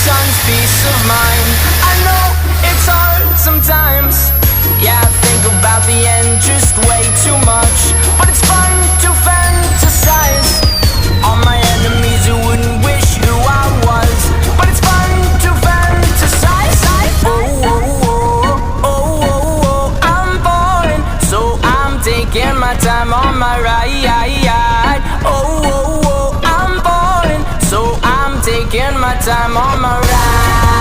son's peace of mind. I know it's hard sometimes. Yeah, I think about the end just way too much, but it's fun to fantasize on my enemies who wouldn't wish who I was. But it's fun to fantasize. Oh, oh, oh, oh, oh, oh. I'm falling, so I'm taking my time on my ride. Oh, oh, oh, I'm falling, so I'm taking my time on my ride.